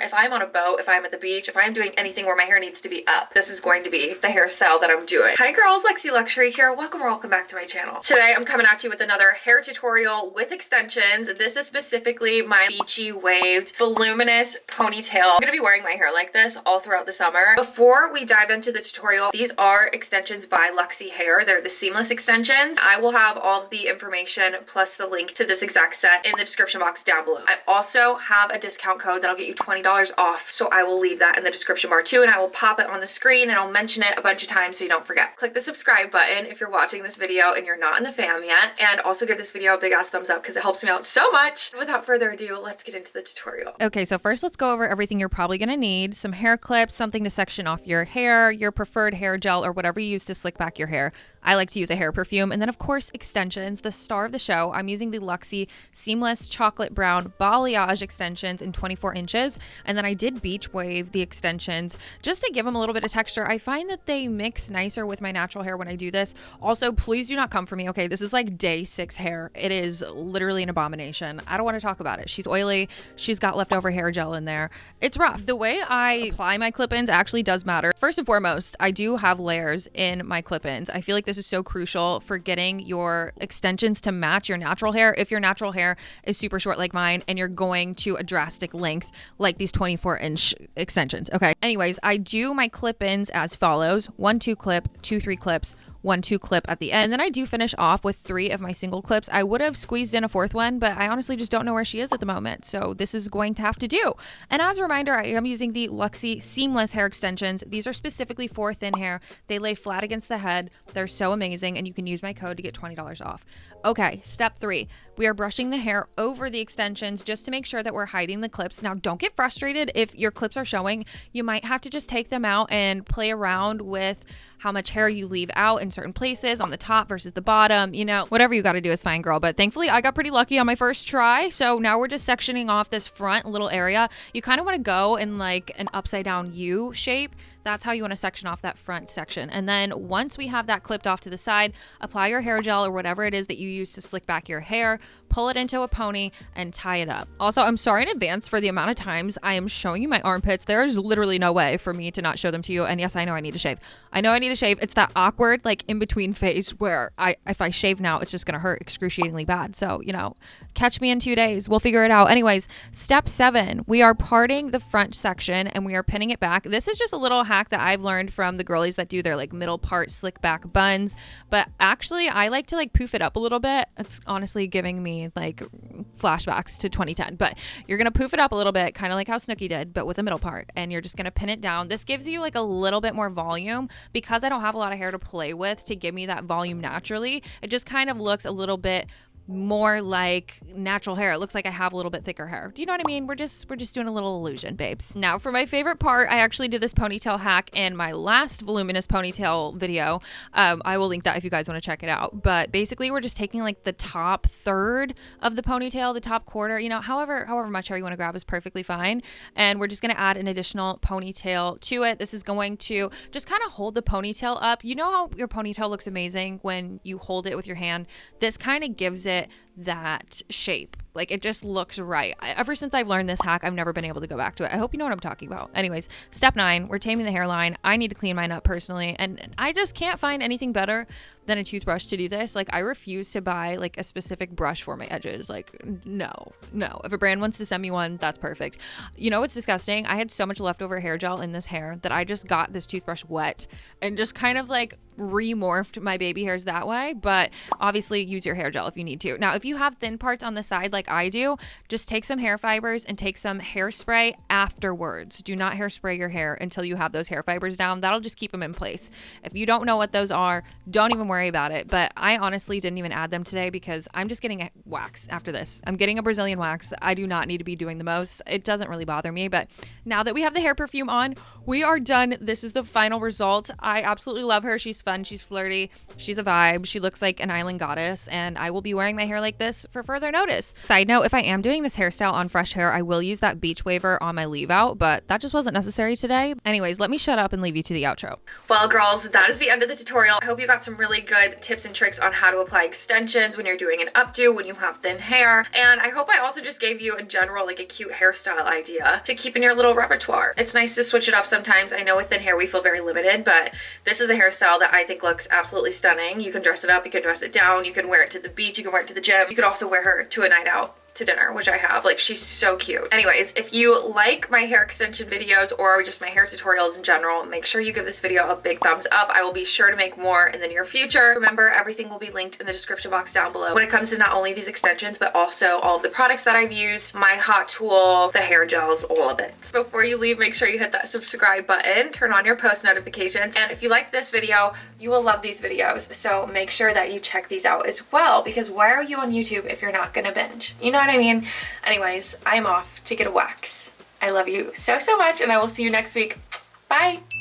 If I'm on a boat, if I'm at the beach, if I'm doing anything where my hair needs to be up, this is going to be the hairstyle that I'm doing. Hi girls, Luxy Luxury here. Welcome back to my channel. Today I'm coming at you with another hair tutorial with extensions. This is specifically my beachy waved voluminous ponytail. I'm gonna be wearing my hair like this all throughout the summer. Before we dive into the tutorial, these are extensions by Luxy Hair. They're the seamless extensions. I will have all of the information plus the link to this exact set in the description box down below. I also have a discount code that'll get you $20 off, so I will leave that in the description bar too, and I will pop it on the screen and I'll mention it a bunch of times so you don't forget. Click the subscribe button if you're watching this video and you're not in the fam yet, and also give this video a big ass thumbs up because it helps me out so much. Without further ado, let's get into the tutorial. Okay, so first let's go over everything you're probably gonna need. Some hair clips, something to section off your hair, your preferred hair gel, or whatever you use to slick back your hair. I like to use a hair perfume, and then of course extensions, the star of the show. I'm using the Luxy Seamless Chocolate Brown Balayage extensions in 24 inches, and then I did beach wave the extensions just to give them a little bit of texture. I find that they mix nicer with my natural hair when I do this. Also, please do not come for me, okay? This is like day 6 hair. It is literally an abomination. I don't want to talk about it. She's oily. She's got leftover hair gel in there. It's rough. The way I apply my clip-ins actually does matter. First and foremost, I do have layers in my clip-ins. I feel like this is so crucial for getting your extensions to match your natural hair. If your natural hair is super short like mine and you're going to a drastic length like these 24-inch extensions. Okay. Anyways, I do my clip-ins as follows: 1-2 clip, 2-3 clips, 1-2 clip at the end. And then I do finish off with 3 of my single clips. I would have squeezed in a 4th one, but I honestly just don't know where she is at the moment. So this is going to have to do. And as a reminder, I am using the Luxy Seamless hair extensions. These are specifically for thin hair. They lay flat against the head. They're so amazing. And you can use my code to get $20 off. Okay, step 3. We are brushing the hair over the extensions just to make sure that we're hiding the clips. Now, don't get frustrated if your clips are showing. You might have to just take them out and play around with how much hair you leave out in certain places, on the top versus the bottom. You know, whatever you got to do is fine, girl. But thankfully, I got pretty lucky on my first try. So now we're just sectioning off this front little area. You kind of want to go in like an upside down U shape. That's how you want to section off that front section. And then once we have that clipped off to the side, apply your hair gel or whatever it is that you use to slick back your hair, pull it into a pony, and tie it up. Also, I'm sorry in advance for the amount of times I am showing you my armpits. There's literally no way for me to not show them to you. And yes, I know I need to shave. I know I need to shave. It's that awkward, like in between phase where if I shave now, it's just going to hurt excruciatingly bad. So, you know, catch me in 2 days. We'll figure it out. Anyways, step 7, we are parting the front section and we are pinning it back. This is just a little hack that I've learned from the girlies that do their like middle part slick back buns. But actually, I like to like poof it up a little bit. It's honestly giving me like flashbacks to 2010, but you're gonna poof it up a little bit, kind of like how Snooki did, but with a middle part, and you're just gonna pin it down. This gives you like a little bit more volume because I don't have a lot of hair to play with to give me that volume naturally. It just kind of looks a little bit more like natural hair. It looks like I have a little bit thicker hair. Do you know what I mean? We're just doing a little illusion, babes. Now for my favorite part, I actually did this ponytail hack in my last voluminous ponytail video. I will link that if you guys want to check it out. But basically we're just taking like the top third of the ponytail, the top quarter, you know, however much hair you want to grab is perfectly fine. And we're just going to add an additional ponytail to it. This is going to just kind of hold the ponytail up. You know how your ponytail looks amazing when you hold it with your hand? This kind of gives it that shape. Like it just looks right. Ever since I've learned this hack, I've never been able to go back to it. I hope you know what I'm talking about. Anyways, step 9, we're taming the hairline. I need to clean mine up personally, and I just can't find anything better than a toothbrush to do this. Like I refuse to buy like a specific brush for my edges. Like no. If a brand wants to send me one, that's perfect. You know what's disgusting? I had so much leftover hair gel in this hair that I just got this toothbrush wet and just kind of like remorphed my baby hairs that way. But obviously use your hair gel if you need to. Now, if you have thin parts on the side like I do, just take some hair fibers and take some hairspray afterwards. Do not hairspray your hair until you have those hair fibers down. That'll just keep them in place. If you don't know what those are, don't even worry about it. But I honestly didn't even add them today because I'm just getting a wax after this. I'm getting a Brazilian wax. I do not need to be doing the most. It doesn't really bother me. But now that we have the hair perfume on, We are done. This is the final result. I absolutely love her. She's fun. She's flirty. She's a vibe. She looks like an island goddess, and I will be wearing my hair like this for further notice. Side note, if I am doing this hairstyle on fresh hair, I will use that beach waver on my leave out, but that just wasn't necessary today. Anyways, let me shut up and leave you to the outro. Well, girls, that is the end of the tutorial. I hope you got some really good tips and tricks on how to apply extensions when you're doing an updo, when you have thin hair. And I hope I also just gave you in general like a cute hairstyle idea to keep in your little repertoire. It's nice to switch it up sometimes. I know with thin hair we feel very limited, but this is a hairstyle that I think looks absolutely stunning. You can dress it up, you can dress it down, you can wear it to the beach, you can wear it to the gym. You could also wear her to a night out, to dinner, which I have. Like, she's so cute. Anyways, if you like my hair extension videos or just my hair tutorials in general, make sure you give this video a big thumbs up. I will be sure to make more in the near future. Remember, everything will be linked in the description box down below when it comes to not only these extensions, but also all of the products that I've used, my hot tool, the hair gels, all of it. Before you leave, make sure you hit that subscribe button, turn on your post notifications, and if you like this video, you will love these videos. So make sure that you check these out as well, because why are you on YouTube if you're not gonna binge? You know what I mean? Anyways, I'm off to get a wax. I love you so, so much, and I will see you next week. Bye!